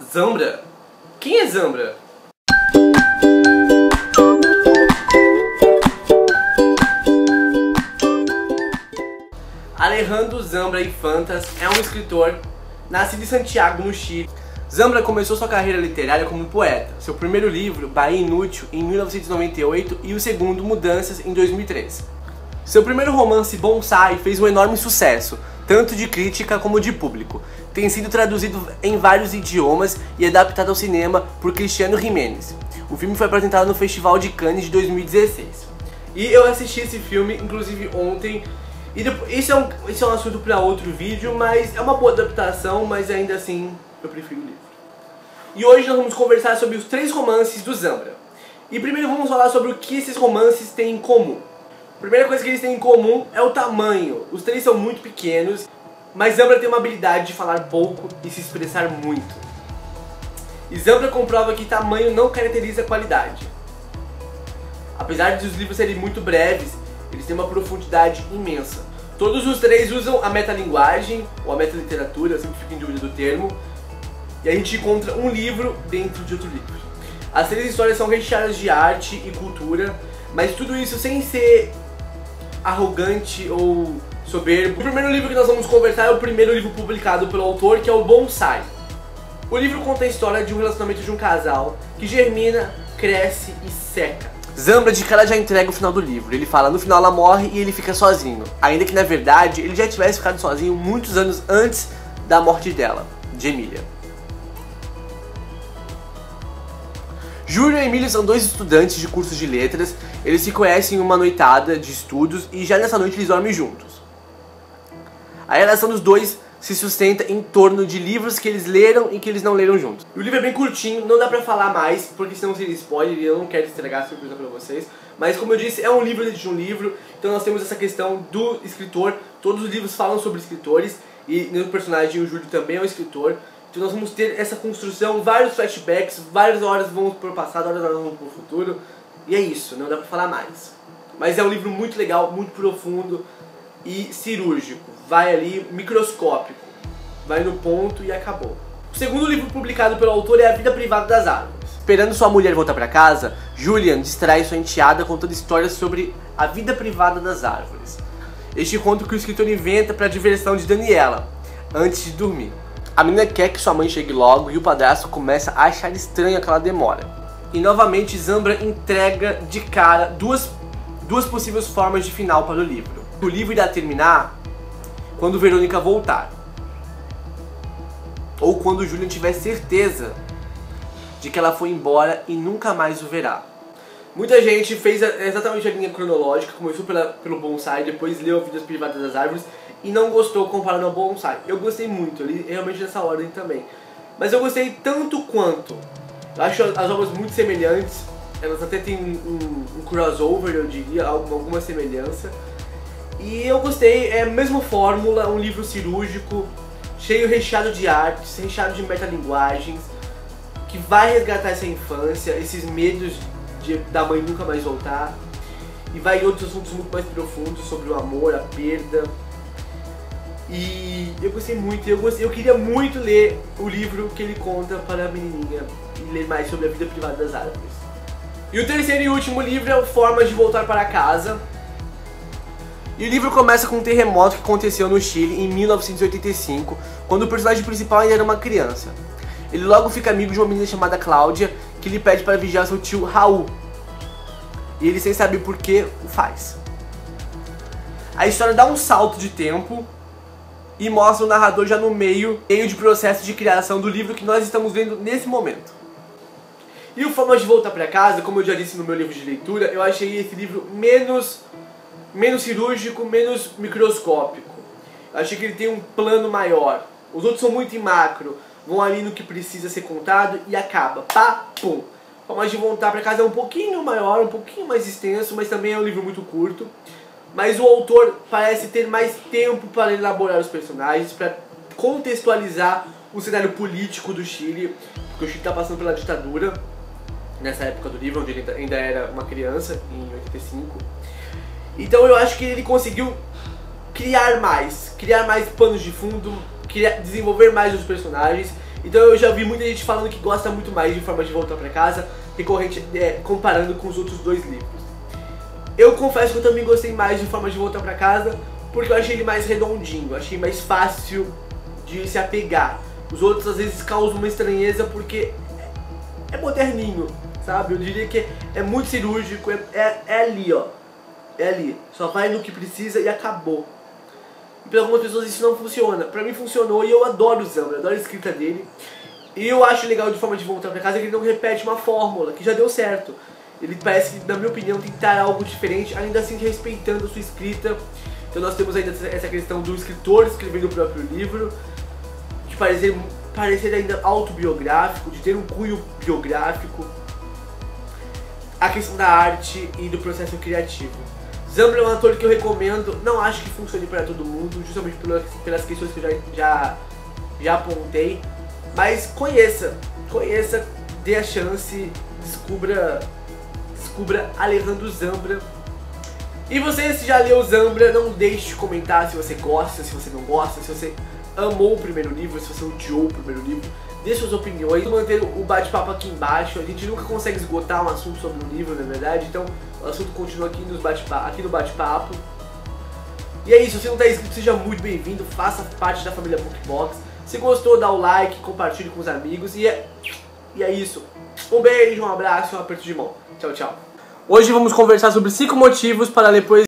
Zambra? Quem é Zambra? Alejandro Zambra y Fantas é um escritor nascido em Santiago, no Chile. Zambra começou sua carreira literária como poeta. Seu primeiro livro, Bahia Inútil, em 1998 e o segundo, Mudanças, em 2003. Seu primeiro romance, Bonsai, fez um enorme sucesso, tanto de crítica como de público. Tem sido traduzido em vários idiomas e adaptado ao cinema por Cristiano Gimenez. O filme foi apresentado no Festival de Cannes de 2016. E eu assisti esse filme, inclusive ontem. E depois, isso é um assunto para outro vídeo, mas é uma boa adaptação, mas ainda assim eu prefiro o livro. E hoje nós vamos conversar sobre os 3 romances do Zambra. E primeiro vamos falar sobre o que esses romances têm em comum. A primeira coisa que eles têm em comum é o tamanho. Os 3 são muito pequenos, mas Zambra tem uma habilidade de falar pouco e se expressar muito. E Zambra comprova que tamanho não caracteriza qualidade. Apesar de os livros serem muito breves, eles têm uma profundidade imensa. Todos os 3 usam a metalinguagem, ou a metaliteratura, eu sempre fico em dúvida do termo, e a gente encontra um livro dentro de outro livro. As 3 histórias são recheadas de arte e cultura, mas tudo isso sem ser arrogante ou soberbo. O primeiro livro que nós vamos conversar é o primeiro livro publicado pelo autor, que é o Bonsai. O livro conta a história de um relacionamento de um casal que germina, cresce e seca. Zambra de cara já entrega o final do livro. Ele fala, no final ela morre e ele fica sozinho. Ainda que na verdade ele já tivesse ficado sozinho muitos anos antes da morte dela, de Emília. Júlio e Emília são 2 estudantes de cursos de letras. Eles se conhecem em uma noitada de estudos e já nessa noite eles dormem juntos. A relação dos 2 se sustenta em torno de livros que eles leram e que eles não leram juntos. E o livro é bem curtinho, não dá pra falar mais, porque senão seria spoiler e eu não quero estragar a surpresa pra vocês. Mas como eu disse, é um livro dentro de um livro, então nós temos essa questão do escritor. Todos os livros falam sobre escritores e no personagem o Júlio também é um escritor. Então nós vamos ter essa construção, vários flashbacks, várias horas vão pro passado, várias horas vão pro futuro. E é isso, não dá pra falar mais. Mas é um livro muito legal, muito profundo e cirúrgico. Vai ali, microscópico. Vai no ponto e acabou. O segundo livro publicado pelo autor é A Vida Privada das Árvores. Esperando sua mulher voltar pra casa, Julian distrai sua enteada contando histórias sobre a vida privada das árvores. Este conto que o escritor inventa para a diversão de Daniela, antes de dormir. A menina quer que sua mãe chegue logo e o padrasto começa a achar estranho aquela demora. E novamente Zambra entrega de cara duas possíveis formas de final para o livro. O livro irá terminar quando Verônica voltar. Ou quando Julian tiver certeza de que ela foi embora e nunca mais o verá. Muita gente fez exatamente a linha cronológica, começou pelo Bonsai, depois leu Vidas Privadas das Árvores e não gostou comparado ao Bonsai. Eu gostei muito, eu li realmente nessa ordem também. Mas eu gostei tanto quanto. Eu acho as obras muito semelhantes, elas até têm um crossover, eu diria, alguma semelhança. E eu gostei, é a mesma fórmula, um livro cirúrgico, recheado de artes, recheado de metalinguagens, que vai resgatar essa infância, esses medos da mãe nunca mais voltar, e vai em outros assuntos muito mais profundos sobre o amor, a perda. E eu gostei muito, eu queria muito ler o livro que ele conta para a menininha e ler mais sobre a vida privada das árvores. E o terceiro e último livro é o Formas de Voltar para Casa. E o livro começa com um terremoto que aconteceu no Chile em 1985, quando o personagem principal ainda era uma criança. Ele logo fica amigo de uma menina chamada Cláudia, que lhe pede para vigiar seu tio Raul. E ele, sem saber por que, o faz. A história dá um salto de tempo e mostra o narrador já no meio de processo de criação do livro que nós estamos vendo nesse momento. E o Formas de Voltar para Casa, como eu já disse no meu livro de leitura, eu achei esse livro menos cirúrgico, menos microscópico. Eu achei que ele tem um plano maior. Os outros são muito em macro, vão ali no que precisa ser contado e acaba. Pá, pum. Formas de Voltar para Casa é um pouquinho maior, um pouquinho mais extenso, mas também é um livro muito curto. Mas o autor parece ter mais tempo para elaborar os personagens, para contextualizar o cenário político do Chile, porque o Chile está passando pela ditadura, nessa época do livro, onde ele ainda era uma criança, em 85. Então eu acho que ele conseguiu criar mais panos de fundo, desenvolver mais os personagens Então eu já vi muita gente falando que gosta muito mais de Forma de Voltar Pra Casa, comparando com os outros dois livros. Eu confesso que eu também gostei mais de Forma de Voltar Pra Casa, porque eu achei ele mais redondinho, achei mais fácil de se apegar. Os outros às vezes causam uma estranheza porque é moderninho, sabe? Eu diria que é muito cirúrgico, é ali, ó. É ali, só vai no que precisa e acabou. E para algumas pessoas isso não funciona. Pra mim funcionou e eu adoro o Zambra, adoro a escrita dele. E eu acho legal de Forma de Voltar Pra Casa que ele não repete uma fórmula, que já deu certo. Ele parece, na minha opinião, tentar algo diferente, ainda assim respeitando a sua escrita. Então nós temos ainda essa questão do escritor escrevendo o próprio livro, de parecer ainda autobiográfico, de ter um cunho biográfico. A questão da arte e do processo criativo. Zambra é um autor que eu recomendo, não acho que funcione para todo mundo, justamente pelas questões que eu já apontei. Mas conheça, dê a chance, descubra Alejandro Zambra. E você, se já leu Zambra, não deixe de comentar se você gosta, se você não gosta, se você amou o primeiro livro, se você odiou o primeiro livro. Deixe suas opiniões, manter o bate-papo aqui embaixo. A gente nunca consegue esgotar um assunto sobre um livro, na verdade, então o assunto continua aqui no bate-papo. E é isso, se não está inscrito, seja muito bem-vindo, faça parte da família BookBox. Se gostou, dá o like, compartilhe com os amigos e é isso. Um beijo, um abraço e um aperto de mão. Tchau, tchau. Hoje vamos conversar sobre 5 motivos para ler poesia.